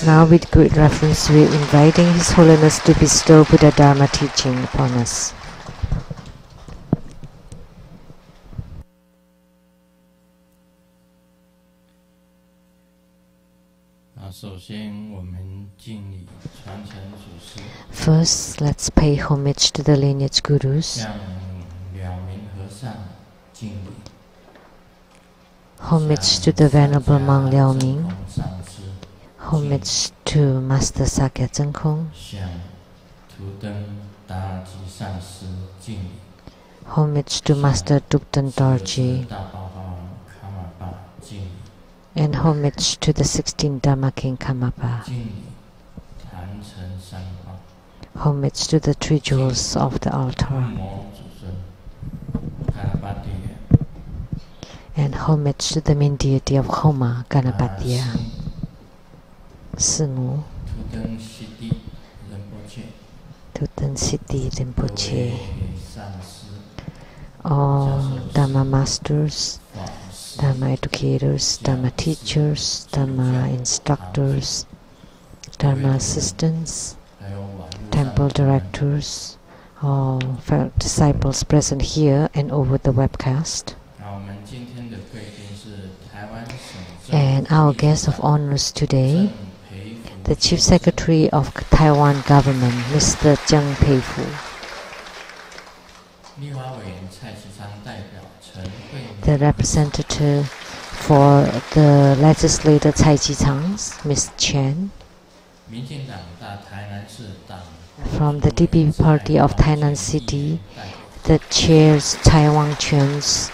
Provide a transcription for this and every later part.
Now, with great reverence, we are inviting His Holiness to bestow Buddha Dharma teaching upon us. First, let's pay homage to the lineage gurus. Homage to the Venerable Monk Liao Ming. Homage to Master Sakya Tsang. Homage to Master Dukten Dorji. And homage to the 16th Dharma King Karmapa. Homage to the three jewels of the altar. And homage to the main deity of Homa, Ganapatiya. Simu. Tutan Siddhi Rinpoche. All Dharma masters, Dharma educators, Dharma teachers, Dharma instructors, Dharma assistants, temple directors, all disciples present here and over the webcast. And our guest of honors today, the Chief Secretary of Taiwan Government, Mr. Tsang Peifu. The representative for the legislator Tsang, Ms. Chen. From the DPP Party of Tainan City, the Chair's Taiwan Chen's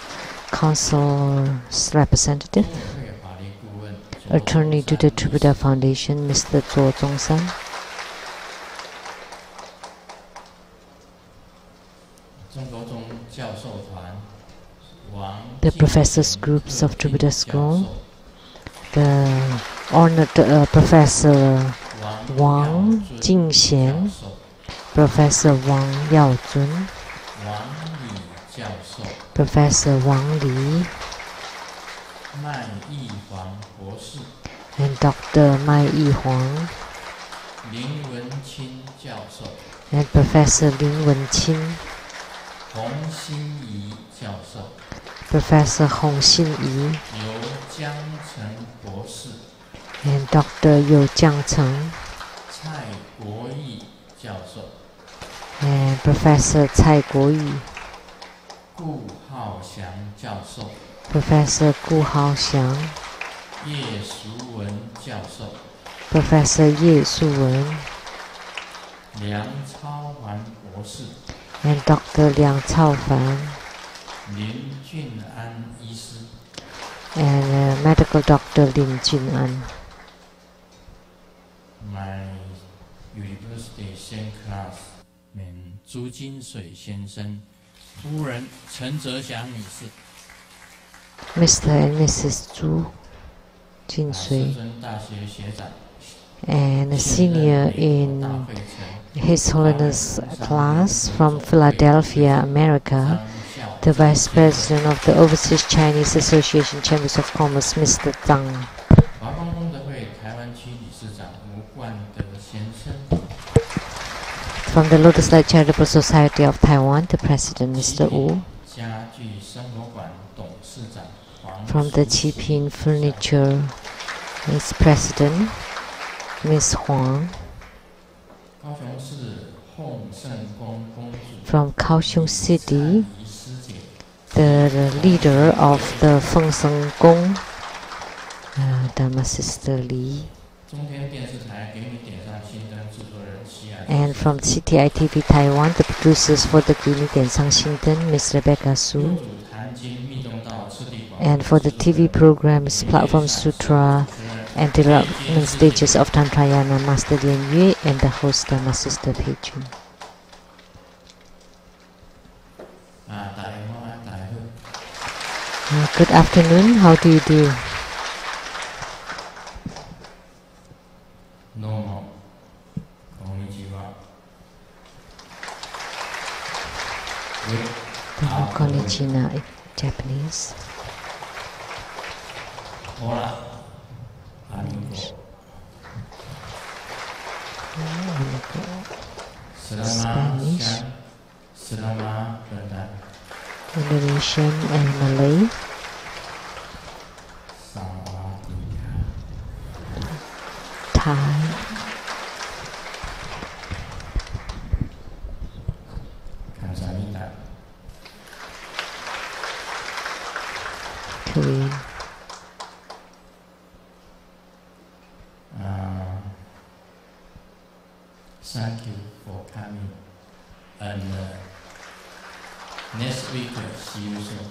Council's representative. Attorney to the True Buddha Foundation, Mr. Dzogchen. The professors groups of True Buddha School, the honored Professor Wang Jingxian, Professor Wang Yaozun, Professor Wang Li, and Dr. Mai Yi-Huang, and Professor Lin Wenqin, Professor Hong Xin-Yi, and Dr. Yu Jiangcheng, and Professor Cai Guoyi, Professor Gu Haoxiang, Professor Ye Su-wen, and Dr. Liang Cao-fan, and Medical Doctor Lin Jun-an. My university same classmate Zhu Jinsui 先生，夫人陈哲祥女士。Mr. and Mrs. Zhu Jinsui, and a senior in His Holiness class from Philadelphia, America, the Vice President of the Overseas Chinese Association Chambers of Commerce, Mr. Tsang. From the Lotus Light Charitable Society of Taiwan, the President, Mr. Wu. From the Qipin Furniture, its President, Ms. Huang. From Kaohsiung City, the leader of the Fengseng Gong, Dharma Sister Li. And from CTI TV Taiwan, the producers for the Gini Diansang Xingden, Ms. Rebecca Su. And for the TV programs, Platform Sutra and Development Stages of Tantrayana, Master Lien Yue and the host, Dharma Sister Pei-Chun. Good afternoon, how do you do? Normal. Konnichiwa in Japanese. Spanish, Indonesian and Malay, Thai, Korean. Thank you for coming, and next week see you soon.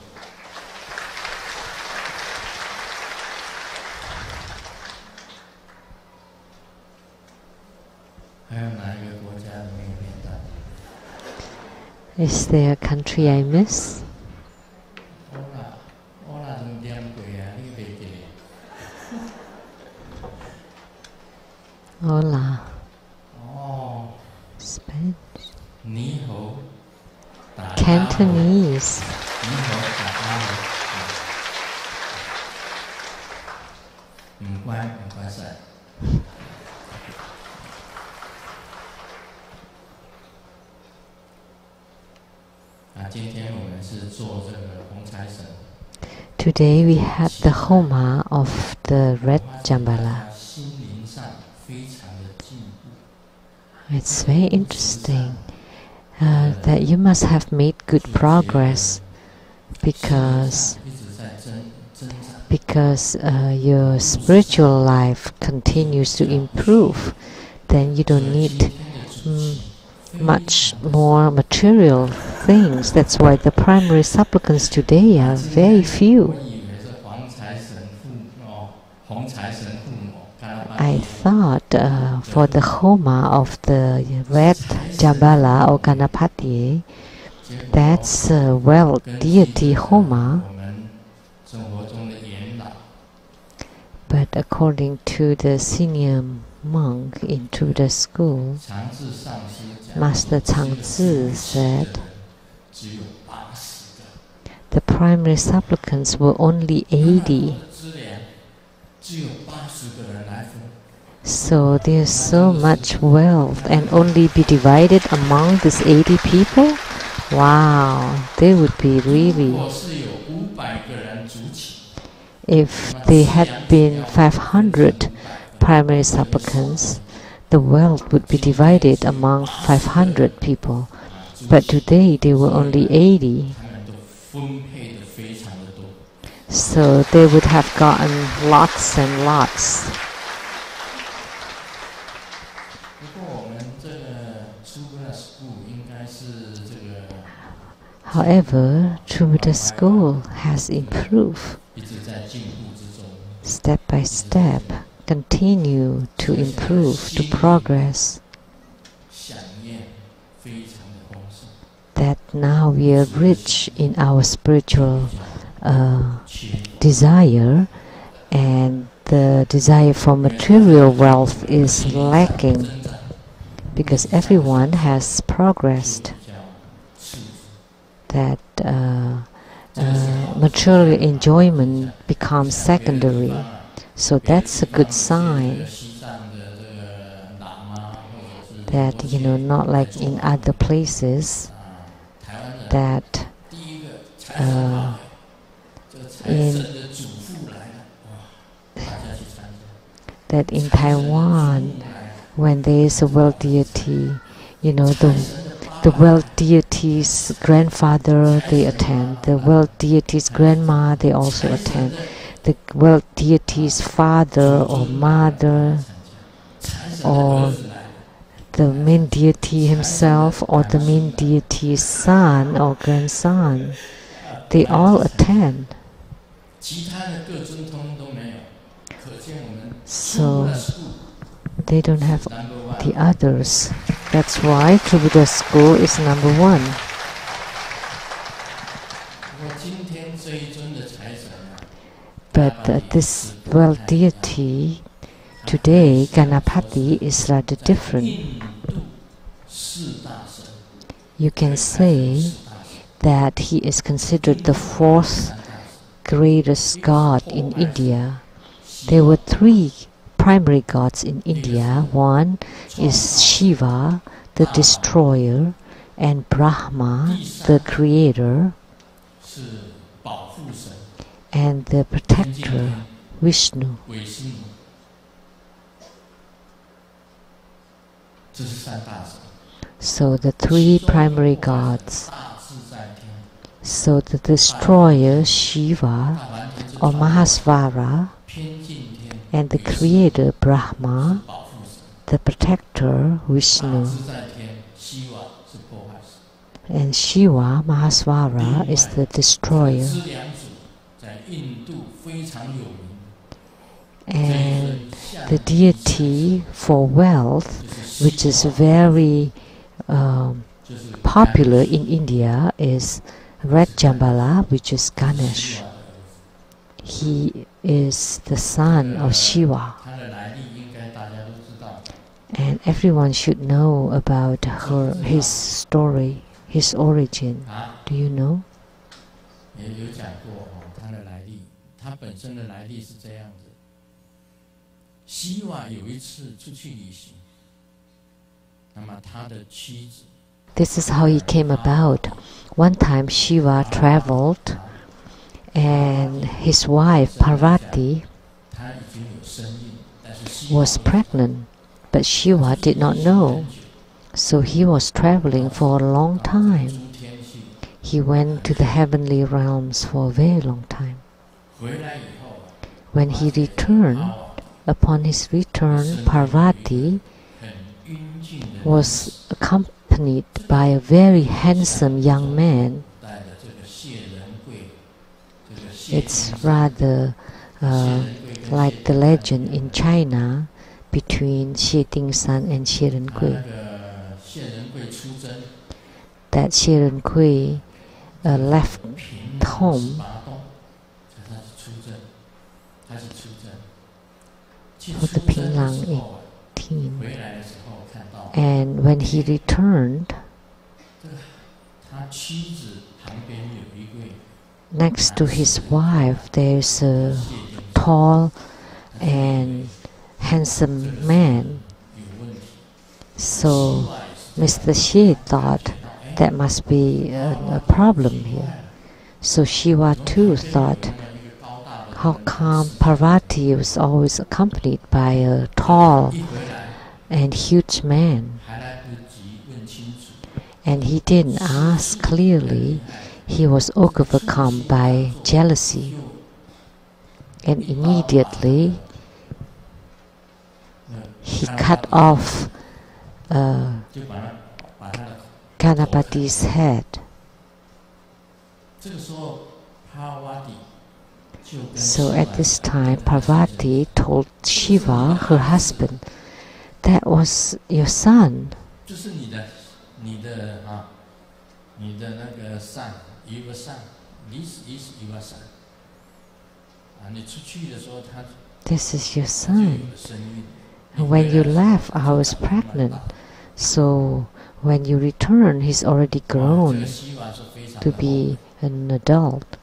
还有哪一个国家的没有念到？ Is there a country I miss? 我啦都念过啊，你袂记得？ Hola. 哦 Spanish. 你好，打招呼 Cantonese. 你好，打招呼。唔乖，唔乖晒。今天我们是做这个红财神。 Today we had the Homa of the Red Jambala. 心灵上非常的进步。 It's very interesting that you must have made good progress because your spiritual life continues to improve. Then you don't need much more material things. That's why the primary supplicants today are very few. I thought for the Homa of the Red Jambala or Ganapati, that's wealth deity Homa. But according to the senior monk into the school, Master Tsang said the primary supplicants were only 80. So there's so much wealth and only be divided among these 80 people? Wow, they would be really... If they had been 500 primary supplicants, the wealth would be divided among 500 people. But today they were only 80. So they would have gotten lots and lots. However, True Buddha School has improved. Step by step, continue to improve, to progress. That now we are rich in our spiritual desire, and the desire for material wealth is lacking because everyone has progressed. That material enjoyment becomes secondary. So that's a good sign that, not like in other places, that in Taiwan, when there is a world deity, the world deity's grandfather, they attend. The world deity's grandma, they also attend. The world deity's father or mother, or the main deity himself, or the main deity's son or grandson, they all attend. So they don't have the others. That's why True Buddha School is number one. But this world deity today, Ganapati, is rather different. You can say that he is considered the fourth greatest god in India. There were three primary gods in India. One is Shiva, the destroyer, and Brahma, the creator, and the protector, Vishnu. So the three primary gods. So the destroyer, Shiva or Mahasvara, and the creator, Brahma, the protector, Vishnu. And Shiva, Mahasvara, is the destroyer. And the deity for wealth, which is very popular in India, is Red Jambala, which is Ganesh. He is the son of Shiva. And everyone should know about his story, his origin. Do you know? This is how he came about. One time Shiva traveled, and his wife Parvati was pregnant, but Shiva did not know. So he was traveling for a long time. He went to the heavenly realms for a very long time. When he returned, upon his return, Parvati was accompanied by a very handsome young man. It's rather like the legend in China between Xie Dingsan and Xie Renkui. That Xie Renkui left home for the Pinglang 18. And when he returned, next to his wife there's a tall and handsome man. So Mr. Xie thought that must be a problem here. So Shiva too thought, how come Parvati was always accompanied by a tall and huge man? And he didn't ask clearly. He was overcome by jealousy. And immediately he cut off Ganapati's head. So at this time, Parvati told Shiva, her husband, that was your son. This is your son. When you left, I was pregnant. So when you return, he's already grown to be an adult.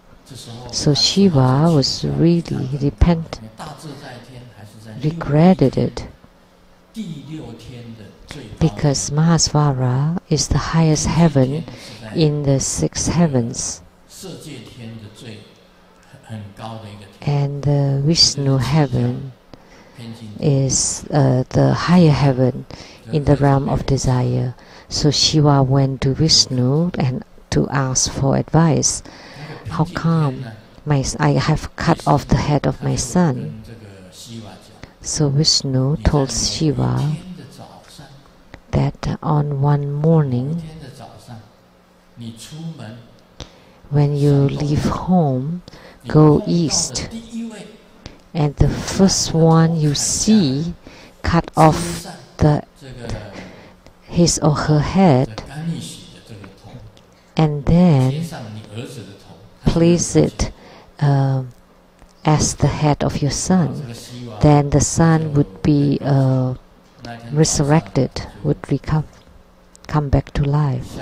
So Shiva was really repentant, regretted it, because Mahasvara is the highest heaven in the 6 heavens, and the Vishnu heaven is the higher heaven in the realm of desire. So Shiva went to Vishnu and to ask for advice. How come I have cut off the head of my son? So Vishnu told Shiva that on one morning, when you leave home, go east, and the first one you see, cut off his or her head, and then place it as the head of your son. Then the son would be resurrected, would come back to life.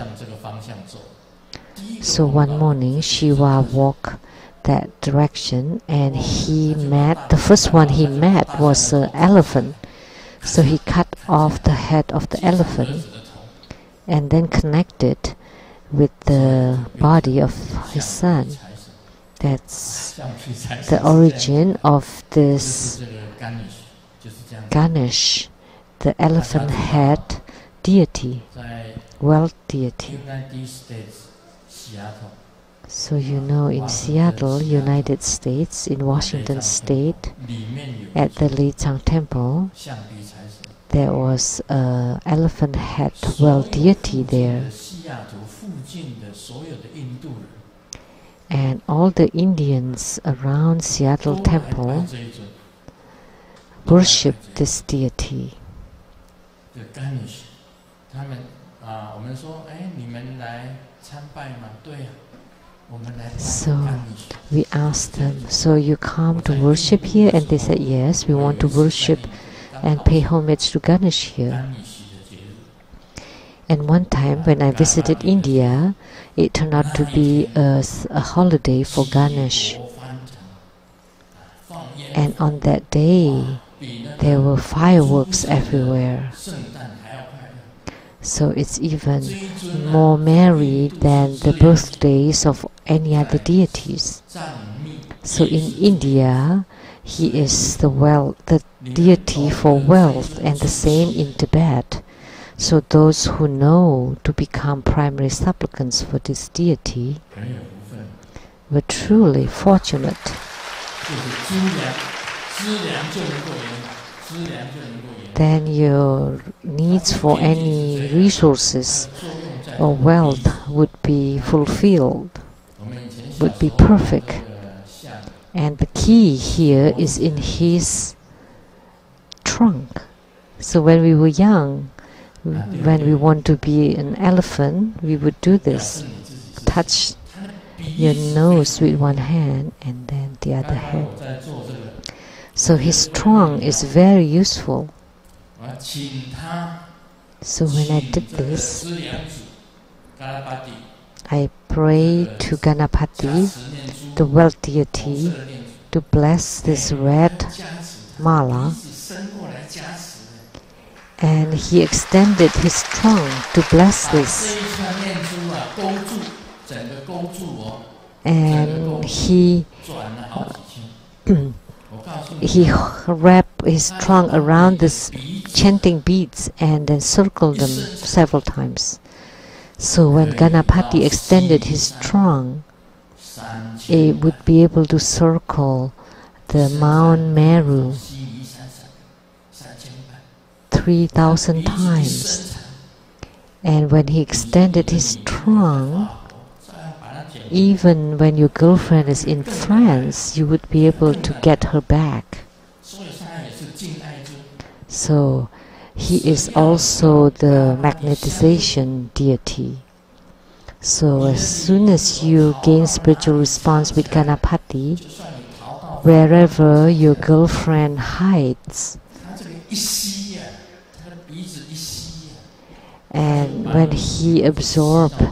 So one morning, Shiva woke that direction, and he met, the first one he met was an elephant. So he cut off the head of the elephant and then connected with the body of his son. That's the origin of this Ganesh, the elephant head deity, wealth deity. So you know, in Seattle, United States, in Washington State, at the Tsang temple, there was an elephant head wealth deity there. And all the Indians around Seattle temple worship this deity. So we asked them, so you come to worship here? And they said, yes, we want to worship and pay homage to Ganesh here. And one time when I visited India, it turned out to be a holiday for Ganesh. And on that day, there were fireworks everywhere. So it's even more merry than the birthdays of any other deities. So in India, he is the deity for wealth, and the same in Tibet. So those who know to become primary supplicants for this deity were truly fortunate. Then your needs for any resources or wealth would be fulfilled, would be perfect. And the key here is in his trunk. So when we were young, when we want to be an elephant, we would do this. Touch your nose with one hand and then the other hand. So his trunk is very useful. So when I did this, I prayed to Ganapati, the wealth deity, to bless this red mala, and he extended his trunk to bless this. And he wrapped his trunk around this chanting beads and then circled them several times. So when Ganapati extended his trunk, it would be able to circle the Mount Meru 3,000 times. And when he extended his trunk, even when your girlfriend is in France, you would be able to get her back. So he is also the magnetization deity. So as soon as you gain spiritual response with Ganapati, wherever your girlfriend hides, and when he absorbed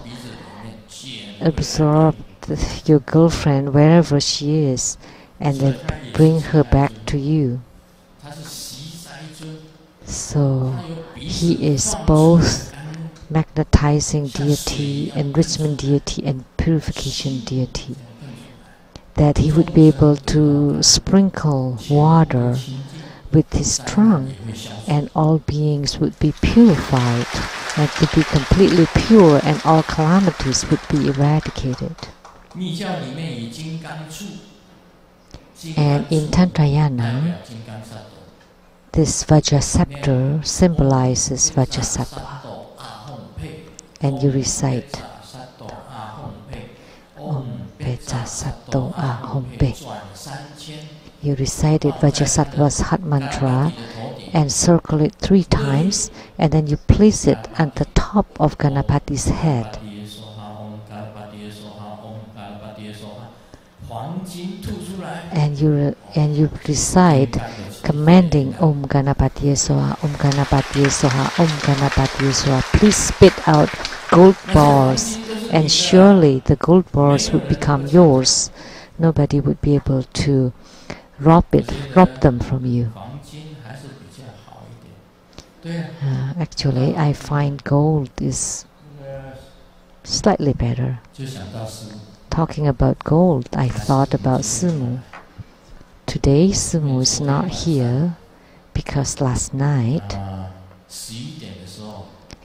your girlfriend wherever she is, and then bring her back to you. So he is both magnetizing deity, enrichment deity, and purification deity. That he would be able to sprinkle water with his trunk, and all beings would be purified and to be completely pure, and all calamities would be eradicated. And in Tantrayana, this Vajrasattva symbolizes Vajrasattva. And you recite Om Vajrasattva Ahompe. You recited Vajrasattva's heart mantra and circle it 3 times, and then you place it at the top of Ganapati's head. And you recite commanding Om Ganapatiye Soha, Om Ganapatiye Soha, Om Ganapatiye Soha. Please spit out gold balls, and surely the gold balls would become yours. nobody would be able to rob them from you. Actually, I find gold is slightly better. Talking about gold, I thought about Simu. Today, Simu is not here because last night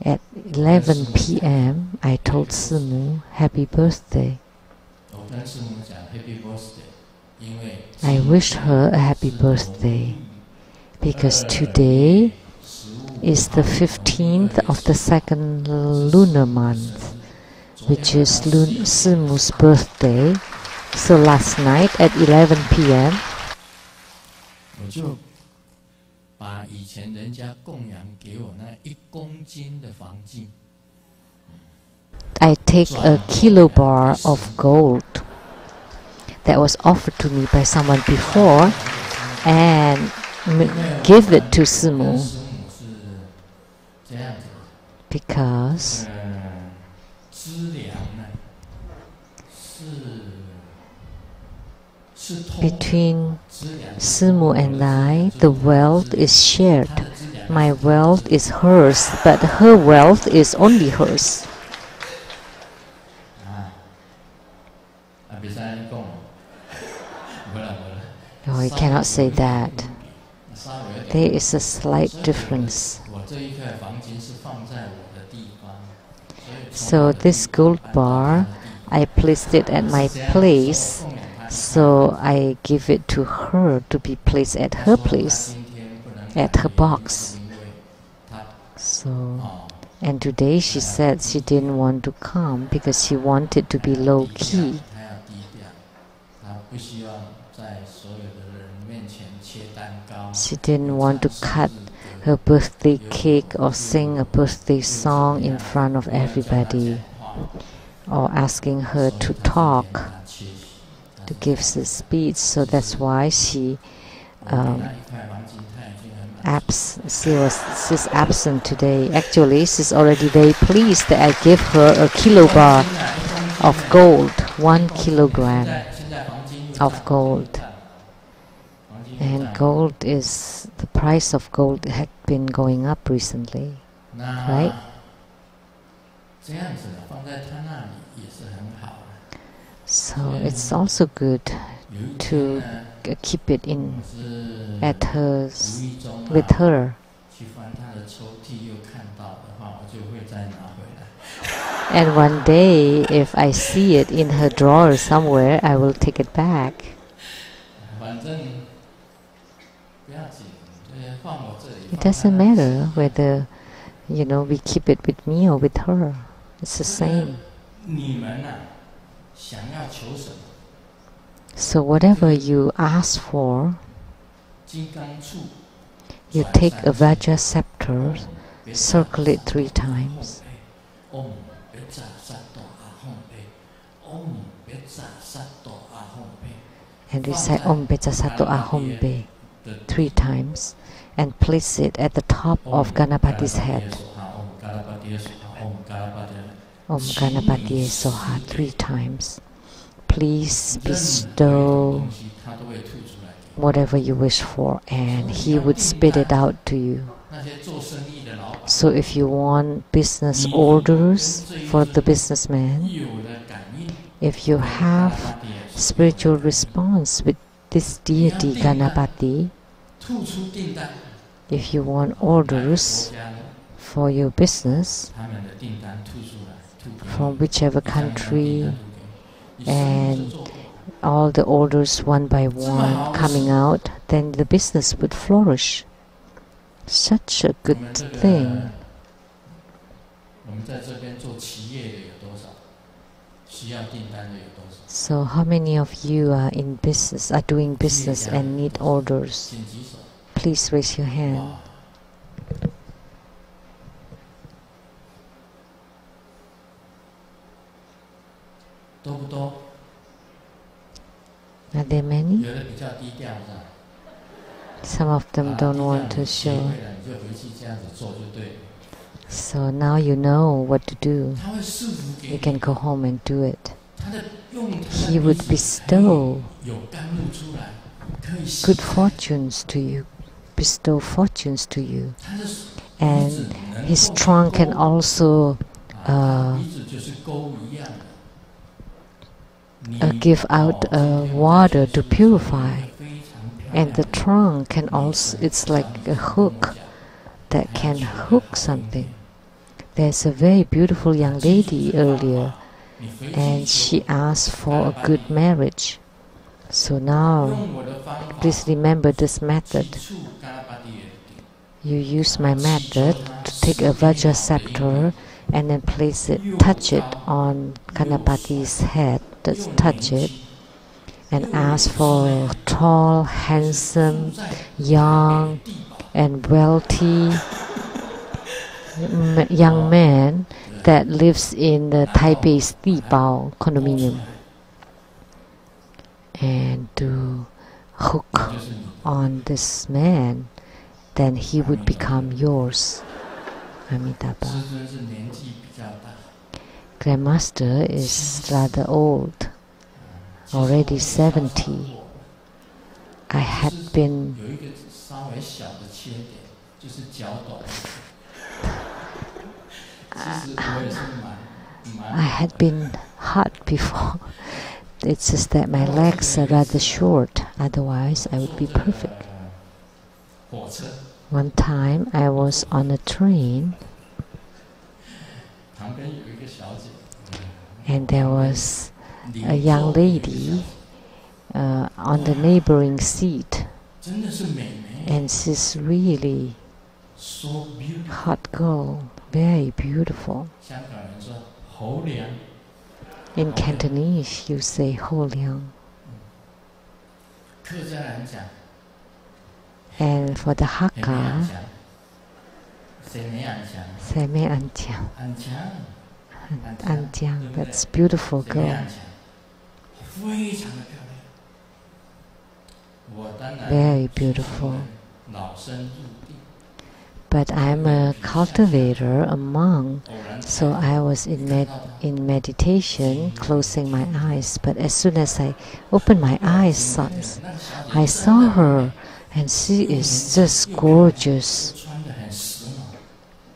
at 11 p.m. I told Simu happy birthday. I wished her a happy birthday because today is the 15th of the second lunar month, which is Simu's birthday. So last night at 11 p.m. I take a kilobar of gold that was offered to me by someone before and give it to Simu because between Simu and I, the wealth is shared. My wealth is hers, but her wealth is only hers. No, I cannot say that. There is a slight difference. So this gold bar, I placed it at my place, so I give it to her to be placed at her place, at her box. So, and today she said she didn't want to come because she wanted to be low-key. She didn't want to cut her birthday cake or sing a birthday song in front of everybody, or asking her to talk, to give the speech. So that's why she's absent today. Actually, she's already very pleased that I give her a kilobar of gold, 1 kilogram of gold. And gold is, the price of gold had been going up recently, right? So it's also good to keep it in at hers, with her. And one day, if I see it in her drawer somewhere, I will take it back. It doesn't matter whether, we keep it with me or with her. It's the same. So whatever you ask for, you take a Vajra scepter, circle it 3 times, and recite Om Becha Sato Ahom Be 3 times, and place it at the top of Ganapati's head. Om Ganapatiye Soha 3 times. Please bestow whatever you wish for, and he would spit it out to you. So if you want business orders for the businessman, if you have spiritual response with this deity Ganapati, if you want orders for your business from whichever country, and all the orders one by one coming out, then the business would flourish. Such a good thing. So how many of you are in business, are doing business and need orders? Please raise your hand. Are there many? Some of them don't want to show. So now you know what to do. You can go home and do it. he would bestow good fortunes to you, and his trunk can also give out water to purify, and the trunk can also, it's like a hook that can hook something. There's a very beautiful young lady earlier, and she asked for a good marriage. So now, please remember this method. You use my method to take a Vajra scepter and then touch it on Ganapati's head, just touch it, and ask for a tall, handsome, young, and wealthy young man that lives in the Taipei's Dibao condominium, and to hook on this man, then he would become yours. Amitabha. Grandmaster is rather old, already 70. I had been hot before. It's just that my legs are rather short, otherwise I would be perfect. One time I was on a train, and there was a young lady on the neighboring seat, and she's really hot girl, very beautiful. In Cantonese, you say Ho Liang. And for the Hakka, Se Me An Jiang, that's beautiful girl. Very beautiful. But I'm a cultivator, a monk, so I was in meditation, closing my eyes. But as soon as I opened my eyes, I saw her, and she is just gorgeous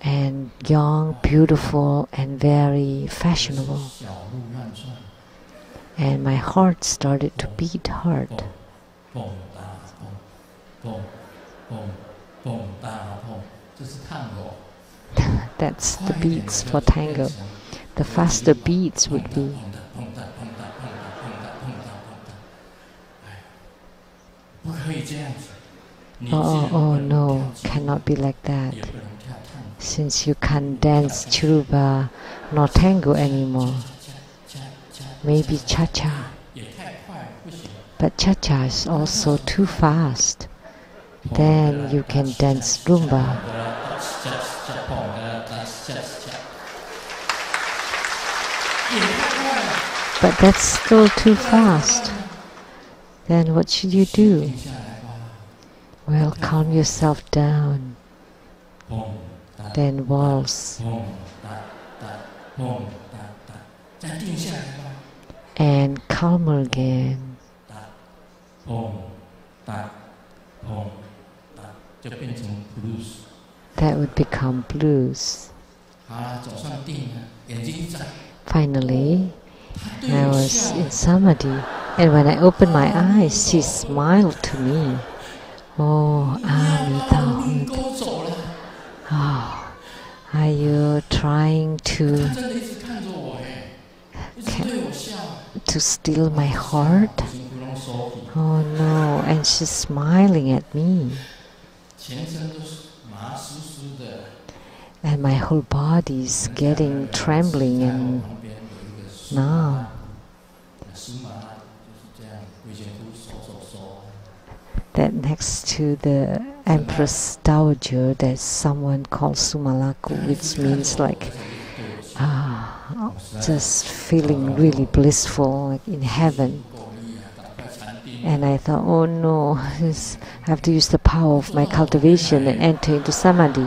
and young, beautiful, and very fashionable. And my heart started to beat hard. That's the beats for tango. The faster beats would be. Oh no, cannot be like that. Since you can't dance Chiruba nor tango anymore. Maybe cha-cha. But cha-cha is also too fast. Then you can dance rumba. But that's still too fast. Then what should you do? Well, calm yourself down. Then waltz. And calmer again. That would become blues. Finally, I was in samadhi, and when I opened my eyes, she smiled to me. Oh, Amitabha. Oh, are you trying to steal my heart? Oh no, and she's smiling at me. And my whole body is getting trembling, and now that next to the Empress Dowager there's someone called Sumalaku, which means like just feeling really blissful, like in heaven. And I thought, oh no, I have to use the power of my cultivation and enter into samadhi.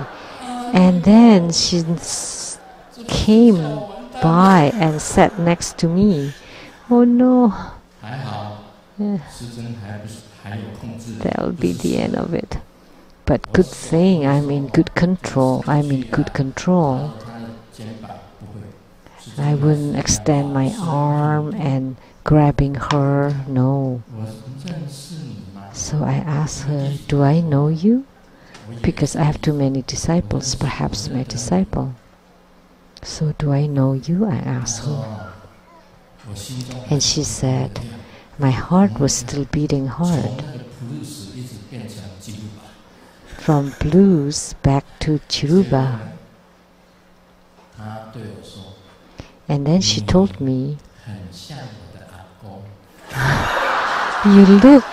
And then she came by and sat next to me Oh no. 还好， Yeah. 师尊还有控制。 That'll be the end of it. But good thing, I'm in good control. I'm in good control. 他的肩膀不会。 I wouldn't extend my arm and grabbing her, no. 我认识你吗？ So I asked her, do I know you? Because I have too many disciples, perhaps my disciple. So do I know you? I asked her. And she said, my heart was still beating hard. From blues back to Chiruba. And then she told me, you look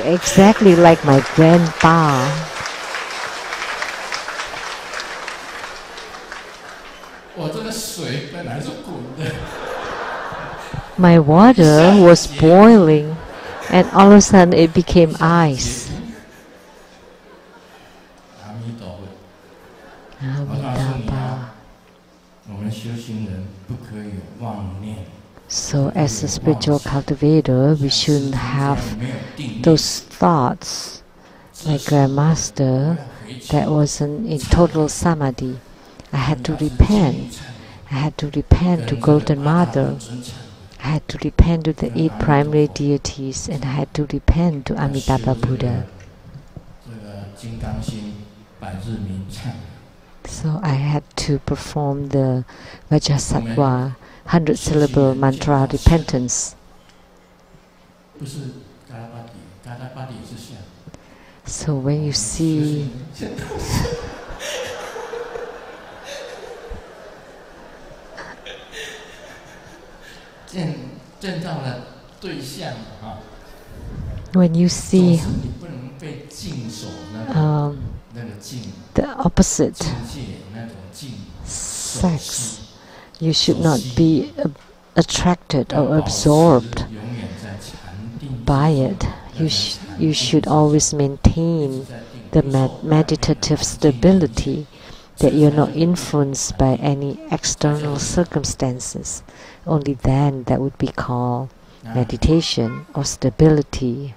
exactly like my grandpa. My water was boiling, and all of a sudden it became ice. So as a spiritual cultivator, we shouldn't have those thoughts. My grandmaster, that wasn't in total samadhi. I had to repent. I had to repent to Golden Mother. I had to repent to the 8 primary deities, and I had to repent to Amitabha Buddha. So I had to perform the Vajrasattva 100-syllable mantra repentance. So when you see when you see the opposite sex, you should not be attracted or absorbed by it. You should always maintain the meditative stability, that you're not influenced by any external circumstances. Only then that would be called meditation or stability.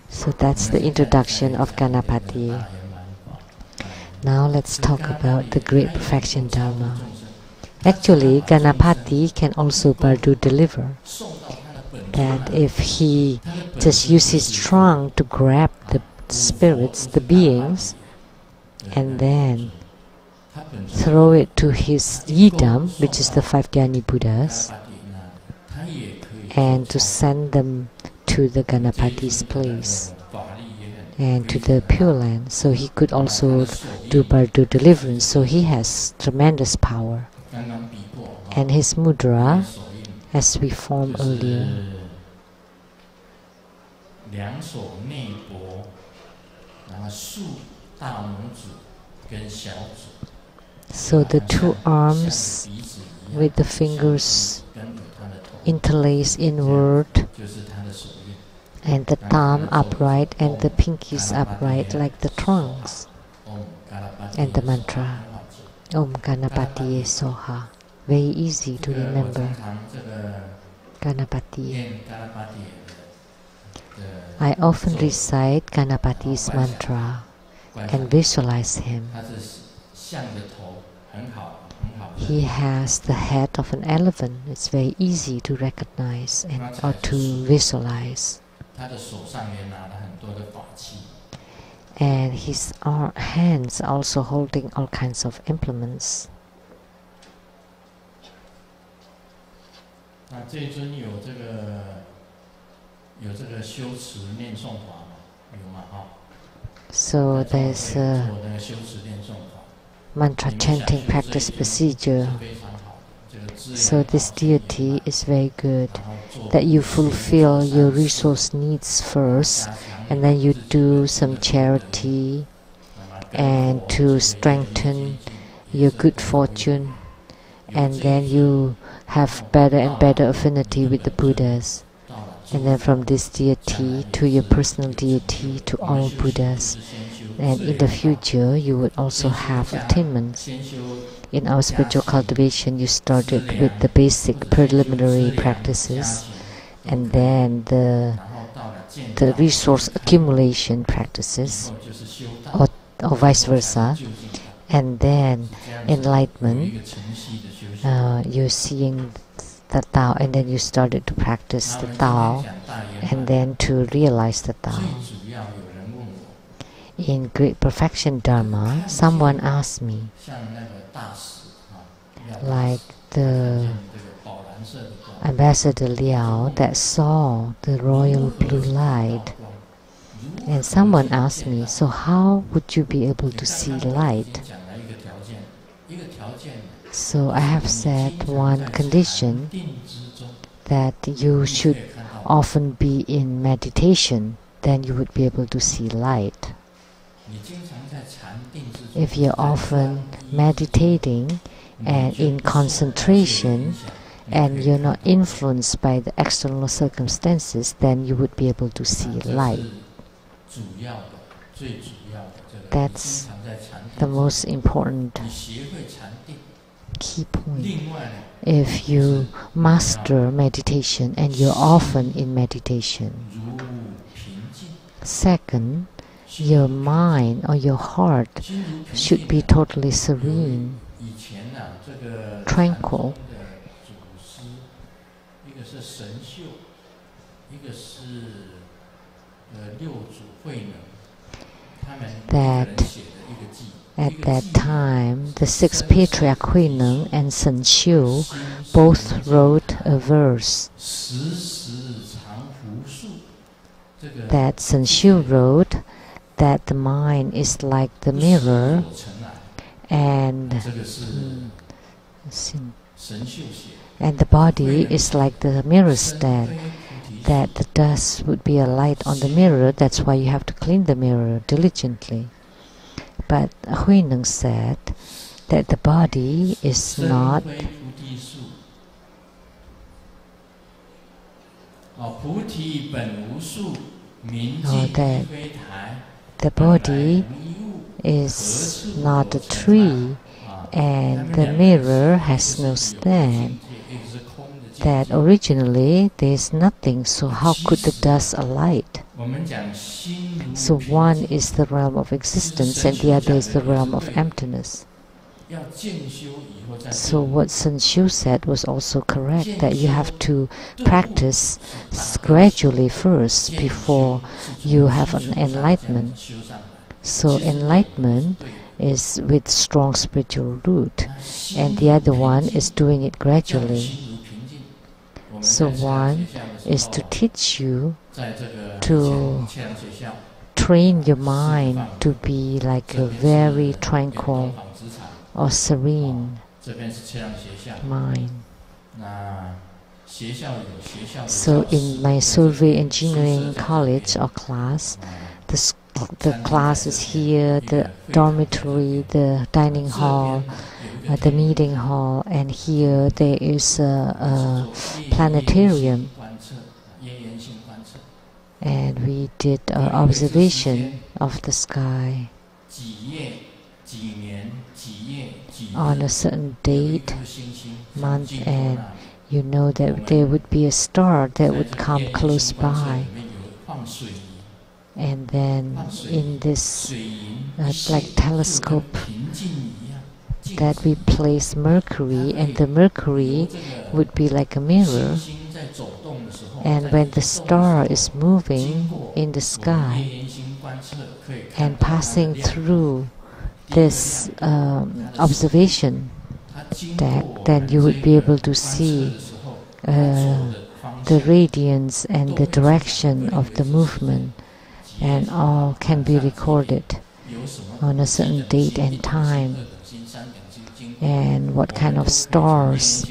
So that's the introduction of Ganapati. Now let's talk about the great perfection Dharma. Actually, Ganapati can also bardo deliver. That if he just uses his trunk to grab the spirits, the beings, and then throw it to his yidam, which is the 5 Dhyani Buddhas, and to send them to the Ganapati's place and to the Pure Land. So he could also do bardo deliverance. So he has tremendous power. And his mudra, as we formed earlier, so the 2 arms with the fingers interlaced inward, and the thumb upright and the pinkies upright like the trunks, and the mantra Om Ganapatiye Soha. Very easy to remember. Ganapati. I often recite Ganapati's mantra and visualize him. He has the head of an elephant. It's very easy to recognize or to visualize. And his hands also holding all kinds of implements. So there's a mantra chanting practice procedure. So this deity is very good, that you fulfill your resource needs first, and then you do some charity and to strengthen your good fortune, and then you have better and better affinity with the Buddhas. And then from this deity to your personal deity to all Buddhas, And in the future, you would also have attainments. In our spiritual cultivation, you started with the basic preliminary practices, and then the resource accumulation practices, or vice versa, and then enlightenment. You're seeing the Tao, and then you started to practice the Tao, and then to realize the Tao. In Great Perfection Dharma, someone asked me, like the Ambassador Liao that saw the royal blue light, and someone asked me, so how would you be able to see light? So I have said one condition, that you should often be in meditation, then you would be able to see light. If you're often meditating and in concentration, and you're not influenced by the external circumstances, then you would be able to see light. That's the most important key point. If you master meditation and you're often in meditation. Second, your mind or your heart should be totally serene, tranquil. That at that time, the sixth patriarch Hui Neng and Shen Xiu both wrote a verse. That Shen Xiu wrote that the mind is like the mirror, and the body is like the mirror stand. That the dust would be a light on the mirror, that's why you have to clean the mirror diligently. But Hui Neng said that the body is not that the body is not a tree, and the mirror has no stand. That originally there is nothing, so how could the dust alight? So one is the realm of existence and the other is the realm of emptiness. So what Shen Xiu said was also correct, that you have to practice gradually first before you have an enlightenment. So enlightenment is with strong spiritual root, and the other one is doing it gradually. So one is to teach you to train your mind to be like a very tranquil or serene mind. So in my survey engineering college or class, the class is here, the dormitory, the dining hall, the meeting hall, and here there is a planetarium. And we did an observation of the sky on a certain date, month, and you know that there would be a star that would come close by. And then in this like telescope that we place Mercury, and the Mercury would be like a mirror, and when the star is moving in the sky and passing through this observation deck, then you would be able to see the radiance and the direction of the movement, and all can be recorded on a certain date and time, and what kind of stars,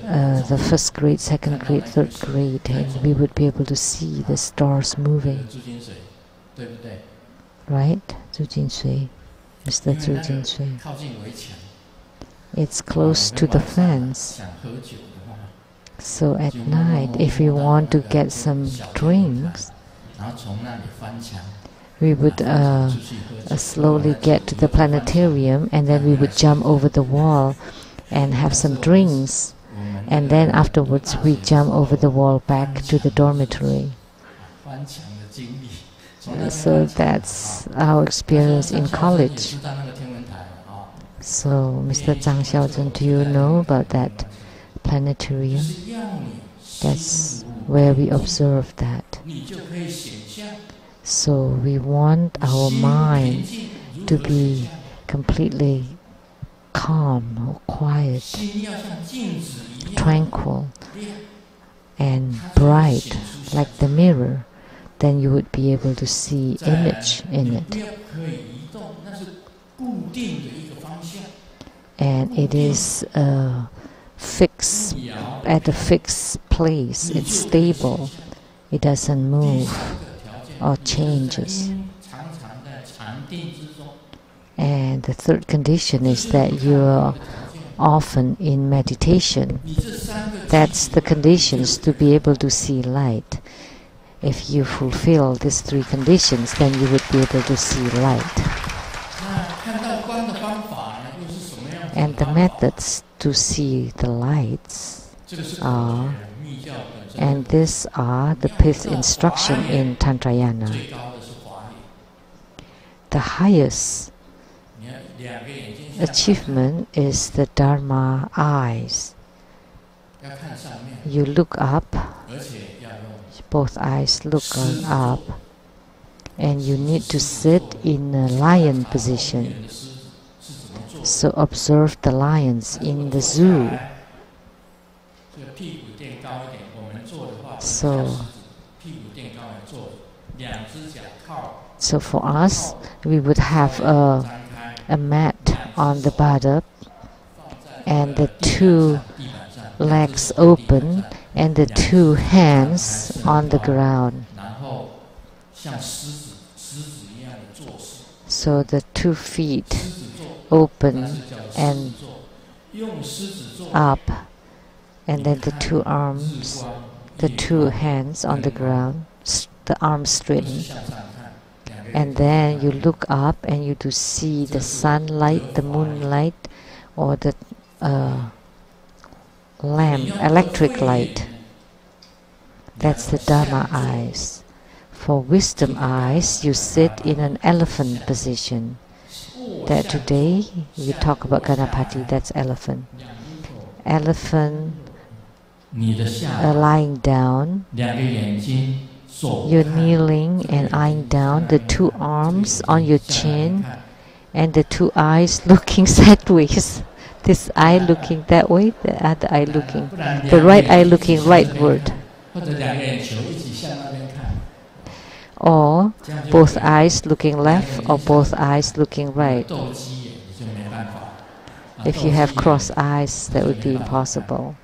the first grade, second grade, third grade, and we would be able to see the stars moving. Right? Zhu Jinshui, Mr. Zhu Jinshui. It's close to the fence. So at night, if you want to get some drinks, we would slowly get to the planetarium, and then we would jump over the wall and have some drinks, and then afterwards we jump over the wall back to the dormitory. So that's our experience in college. So, Mr. Tsang Xiaozhen, do you know about that planetarium? That's where we observe that. So we want our mind to be completely calm or quiet, tranquil, and bright like the mirror. Then you would be able to see image in it. And it is fixed at a fixed place. It's stable. It doesn't move or changes. And the third condition is that you are often in meditation. That's the conditions to be able to see light. If you fulfill these three conditions, then you would be able to see light. And the methods to see the lights are, and these are the fifth instruction in Tantrayana. The highest achievement is the Dharma eyes. You look up, both eyes look up, and you need to sit in a lion position. So observe the lions in the zoo. So for us, we would have a mat on the buttock, and the two legs open, and the two hands on the ground. So the 2 feet open and up, and then the 2 arms, the 2 hands on the ground, the arms straightened. And then you look up and you do see the sunlight, the moonlight, or the lamp, electric light. That's the Dharma eyes. For wisdom eyes, you sit in an elephant position. That today we talk about Ganapati, that's elephant. Elephant lying down. You're kneeling and eyeing down, the 2 arms on your chin, and the 2 eyes looking sideways. This eye looking that way, the other eye looking, the right eye looking rightward. Or both eyes looking left, or both eyes looking right. If you have crossed eyes, that would be impossible.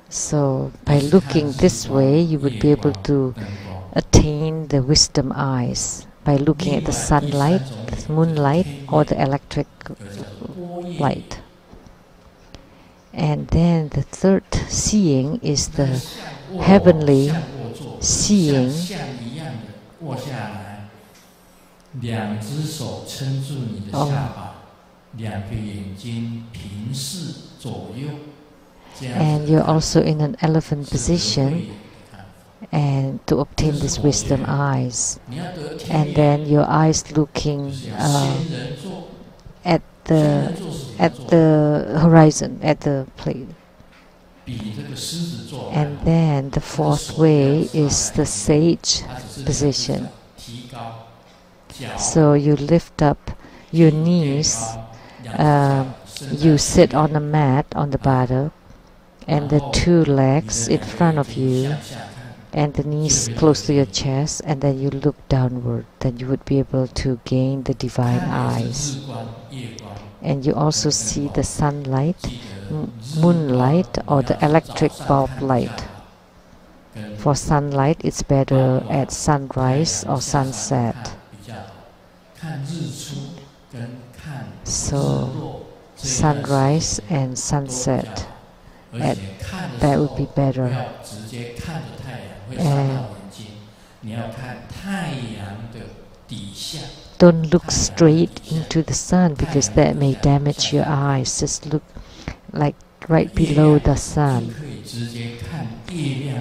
So by looking this way, you would be able to attain the wisdom eyes by looking at the sunlight, the moonlight, or the electric light. And then the third seeing is the heavenly seeing. And you're also in an elephant position, and to obtain this wisdom eyes. And then your eyes looking at the horizon, at the plane. And then the fourth way is the sage position. So you lift up your knees, you sit on a mat on the buttock, and the 2 legs in front of you, and the knees close to your chest, and then you look downward. Then you would be able to gain the divine eyes. And you also see the sunlight, moonlight, or the electric bulb light. For sunlight, it's better at sunrise or sunset. So sunrise and sunset that would be better. And don't look straight into the sun because that may damage your eyes. Just look like right below the sun.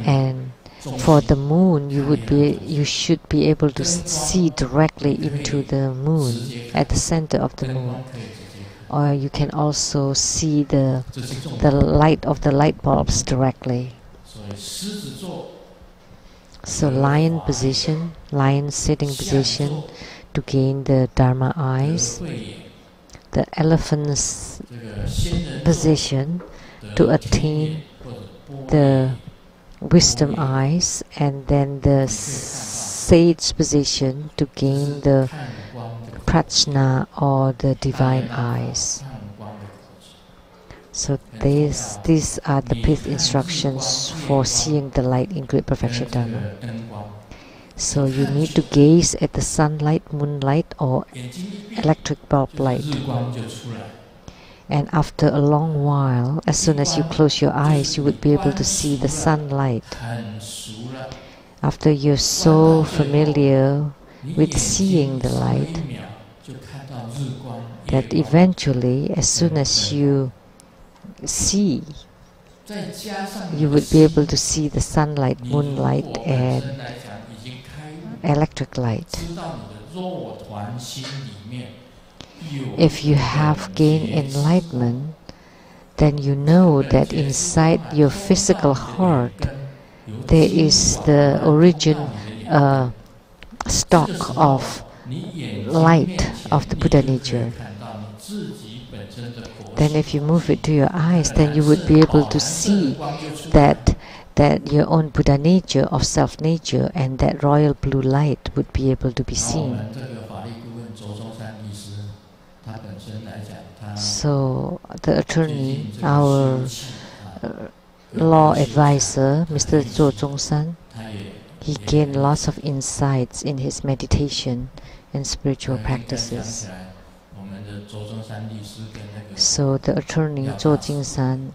And for the moon, you should be able to see directly into the moon, at the center of the moon. Or you can also see the light of the light bulbs directly. So lion position, lion sitting position to gain the Dharma eyes. The elephant's position to attain the wisdom eyes, and then the sage position to gain the prajna or the divine eyes. So these are the fifth instructions for seeing the light in great perfection Dharma. So you need to gaze at the sunlight, moonlight, or electric bulb light. And after a long while, as soon as you close your eyes, you would be able to see the sunlight. After you're so familiar with seeing the light, that eventually, as soon as you see, you would be able to see the sunlight, moonlight, and electric light. If you have gained enlightenment, then you know that inside your physical heart there is the origin stock of light of the Buddha nature. Then if you move it to your eyes, then you would be able to see that your own Buddha nature of self-nature and that royal blue light would be able to be seen. So the attorney, our law advisor, Mr. Dzogchen, he gained lots of insights in his meditation and spiritual practices. So the attorney Dzogchen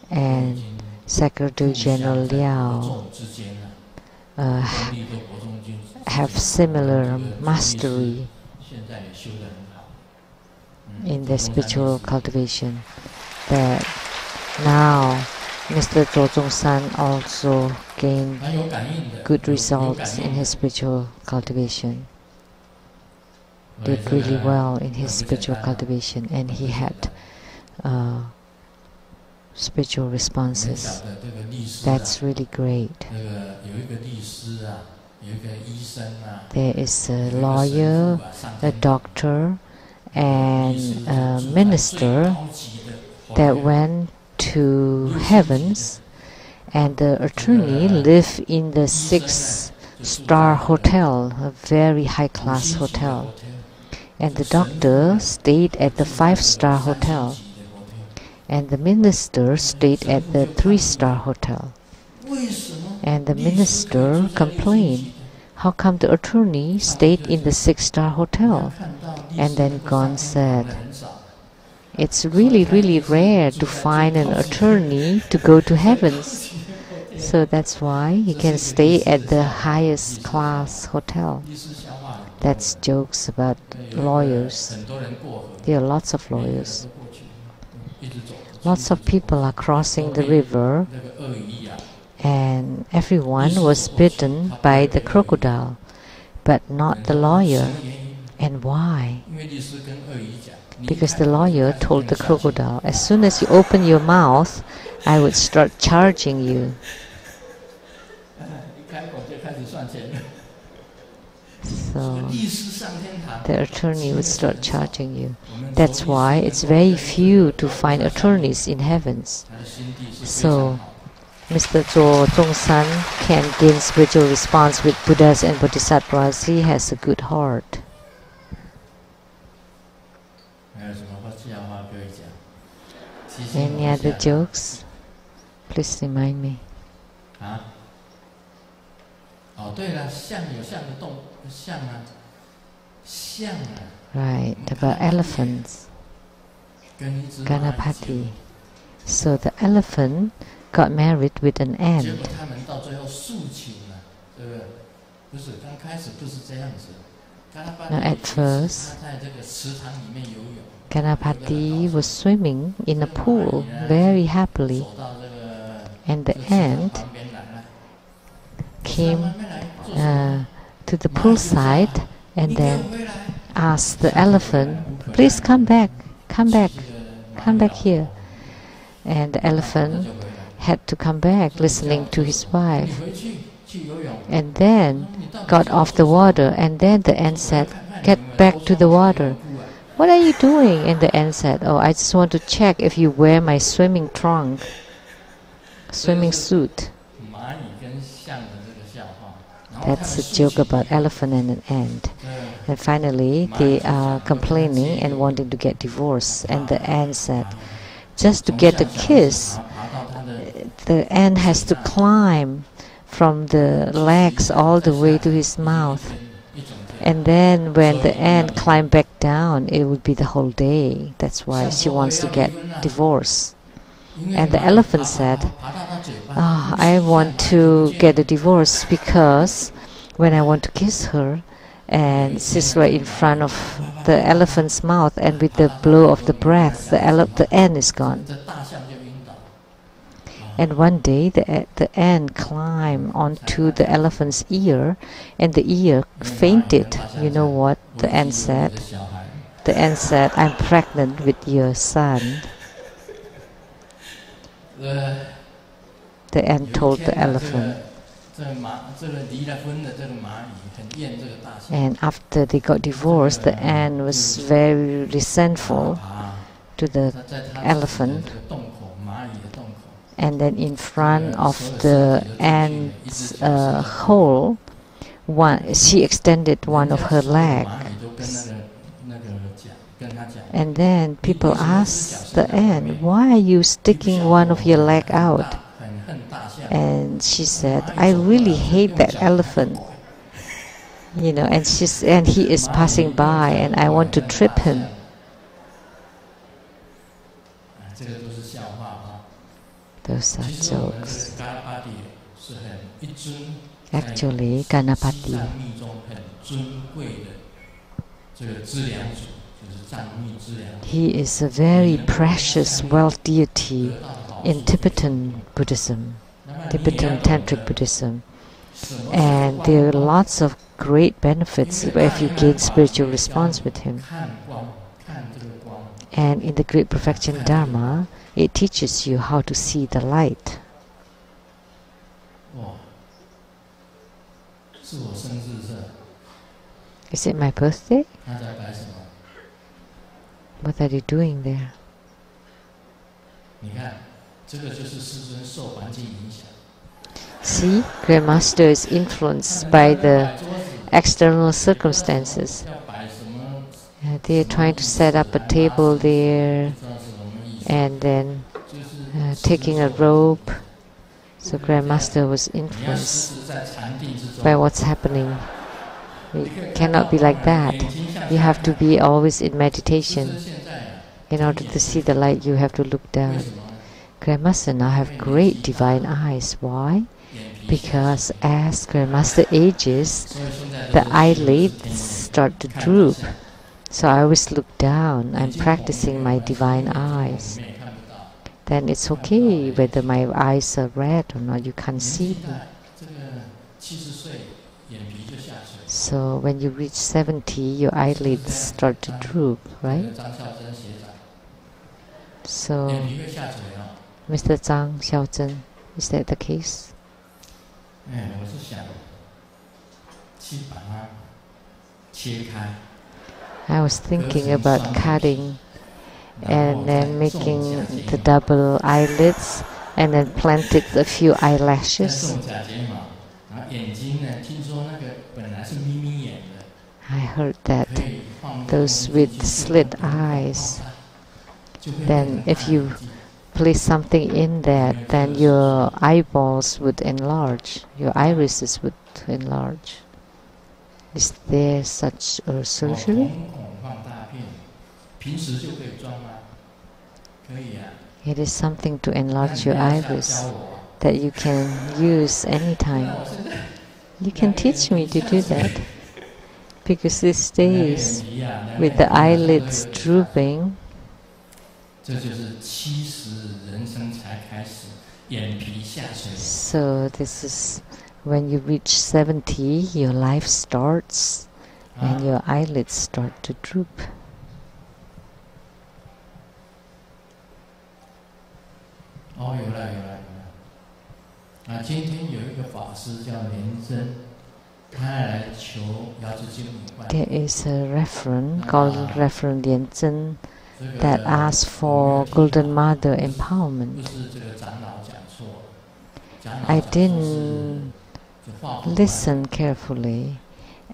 and Secretary General Liao have similar mastery in their spiritual cultivation. That now Mr. Dzogchen also gained good results in his spiritual cultivation. Did really well in his spiritual cultivation, and he had spiritual responses. That's really great. There is a lawyer, a doctor, and a minister that went to heavens, and the attorney lived in the 6-star hotel, a very high-class hotel, and the doctor stayed at the 5-star hotel, and the minister stayed at the 3-star hotel. And the minister complained, how come the attorney stayed in the 6-star hotel? And then God said, it's really, really rare to find an attorney to go to heavens. So that's why he can stay at the highest class hotel. That's jokes about lawyers. There are lots of lawyers. Lots of people are crossing the river, and everyone was bitten by the crocodile, but not the lawyer. And why? Because the lawyer told the crocodile, as soon as you open your mouth, I would start charging you. So the attorney would start charging you. That's why it's very few to find attorneys in heavens. So Mr. Dzogchen can gain spiritual response with Buddhas and Bodhisattvas. He has a good heart. Any other jokes? Please remind me. Right, about elephants. Ganapati. So the elephant got married with an ant. Now at first, Ganapati was swimming in a pool very happily, and the ant came to the poolside and then asked the elephant, "Please come back, come back, come back here." And the elephant had to come back, listening to his wife, and then got off the water. And then the ant said, "Get back to the water." "What are you doing?" And the ant said, "Oh, I just want to check if you wear my swimming trunk, swimming suit." That's a joke about elephant and an ant. And finally, they are complaining and wanting to get divorced. And the ant said, just to get a kiss, the ant has to climb from the legs all the way to his mouth. And then when the ant climbed back down, it would be the whole day. That's why she wants to get divorced. And the elephant said, "Oh, I want to get a divorce because when I want to kiss her, and she's right in front of the elephant's mouth, and with the blow of the breath, the ant is gone." And one day the ant climbed onto the elephant's ear, and the ear fainted. You know what the ant said? The ant said, "I'm pregnant with your son." The ant told the elephant. And after they got divorced, the ant was very resentful to the elephant. And then in front of the ant's hole, she extended one of her legs. And then people asked the ant, "Why are you sticking one of your leg out?" And she said, "I really hate that elephant. You know, and he is passing by, and I want to trip him." Those are jokes. Actually, Ganapati, he is a very precious wealth deity in Tibetan Buddhism, Tibetan Tantric Buddhism. And there are lots of great benefits if you gain spiritual response with him. And in the Great Perfection Dharma, it teaches you how to see the light. Is it my birthday? What are you doing there? See, Grandmaster is influenced by the external circumstances. They are trying to set up a table there, and then taking a rope. So Grandmaster was influenced by what's happening. It cannot be like that. You have to be always in meditation. In order to see the light, you have to look down. Grandmaster now have great divine eyes. Why? Because as Grandmaster ages, the eyelids start to droop. So I always look down. I'm practicing my divine eyes. Then it's okay whether my eyes are red or not. You can't see them. So when you reach 70, your eyelids start to droop, right? So, Mr. Tsang, Xiaozhen, is that the case? I was thinking about cutting and then making the double eyelids and then planted a few eyelashes. I heard that those with slit eyes, then if you place something in that, then your eyeballs would enlarge, your irises would enlarge. Is there such a surgery? It is something to enlarge your iris that you can use anytime. You can teach me to do that. Because these days, with the eyelids drooping, so this is when you reach 70, your life starts and your eyelids start to droop. There is a referent called Reverend Lian Zhen that asks for Golden Mother empowerment. I didn't listen carefully,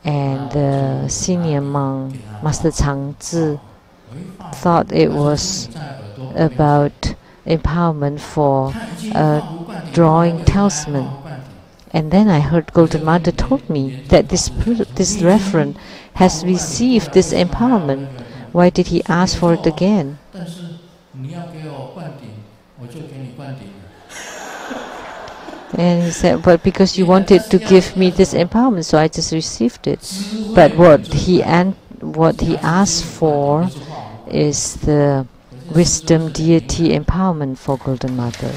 and the senior monk, Master Tsang thought it was about empowerment for a drawing talisman. And then I heard Golden Mother told me that this reverend has received this empowerment. Why did he ask for it again? And he said, but because you wanted to give me this empowerment, so I just received it. But what he asked for is the wisdom deity empowerment for Golden Mother.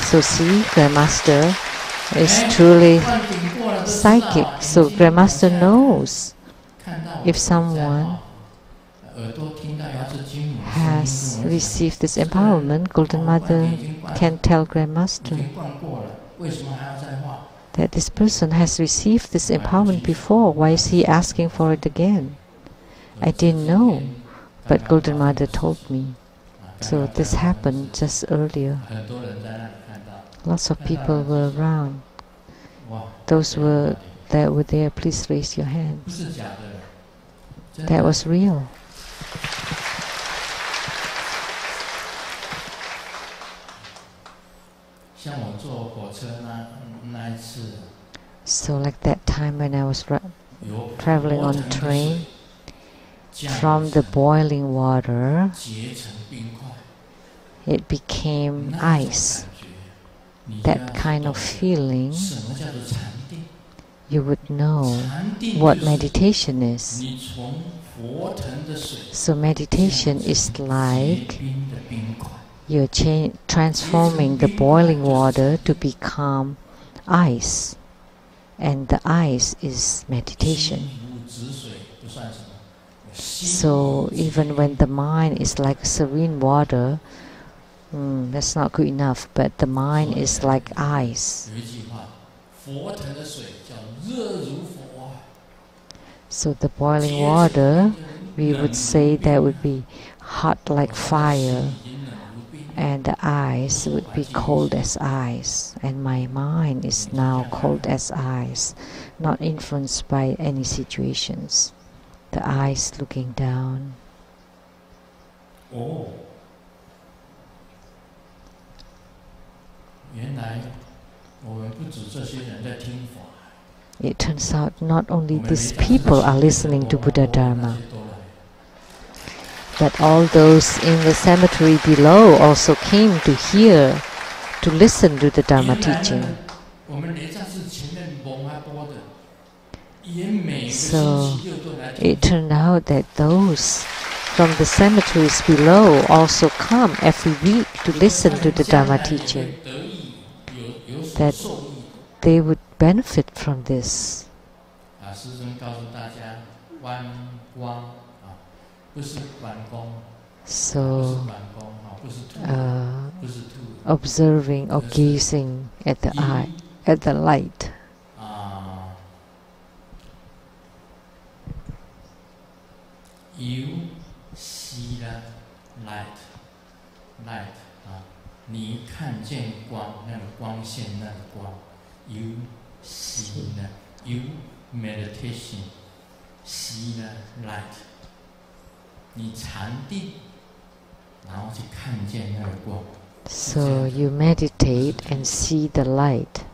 So see, Grandmaster is truly psychic. So Grandmaster knows if someone has received this empowerment, Golden Mother can tell Grandmaster that this person has received this empowerment before. Why is he asking for it again? I didn't know, but Golden Mother told me. So this happened just earlier. Lots of people were around. Those that were there, please raise your hands. That was real. So like that time when I was traveling on train, from the boiling water, it became ice. That kind of feeling, you would know what meditation is. So meditation is like you're transforming the boiling water to become ice, and the ice is meditation. So even when the mind is like serene water, that's not good enough, but the mind is like ice. So the boiling water, we would say that would be hot like fire, and the ice would be cold as ice. And my mind is now cold as ice, not influenced by any situations. The eyes looking down. It turns out not only these people are listening to Buddha Dharma, but all those in the cemetery below also came to hear, to listen to the Dharma teaching. So it turned out that those from the cemeteries below also come every week to listen to the Dharma teaching, that they would benefit from this. So observing or gazing at the eye, at the light. Meditation, see the light. 你禅定，然后去看见那个光。 So you meditate and see the light.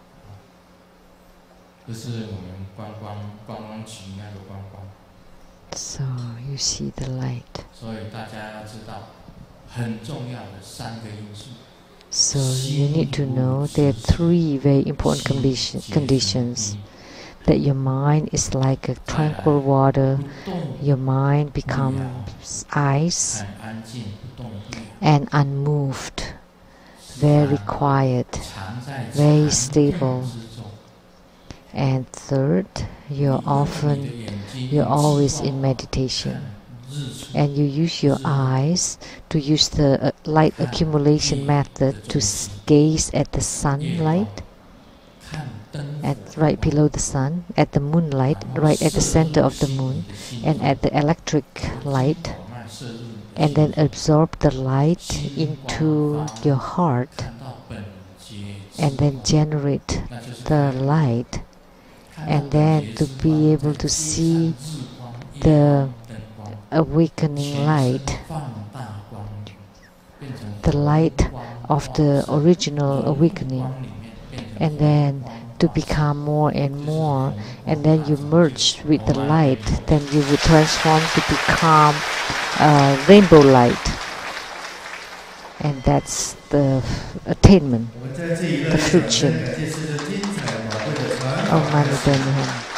这是我们观光局那个观光。 So you see the light. 所以大家要知道， So you need to know there are 3 very important conditions. That your mind is like a tranquil water, your mind becomes ice and unmoved, very quiet, very stable. And third, you're always in meditation. And you use your eyes to use the light accumulation method to gaze at the sunlight, right below the sun, at the moonlight, right at the center of the moon, and at the electric light, and then absorb the light into your heart, and then generate the light, and then to be able to see the awakening light, the light of the original awakening, and then to become more and more, and then you merge with the light, then you will transform to become rainbow light. And that's the attainment, the fruition. Om Mani Padme Hum.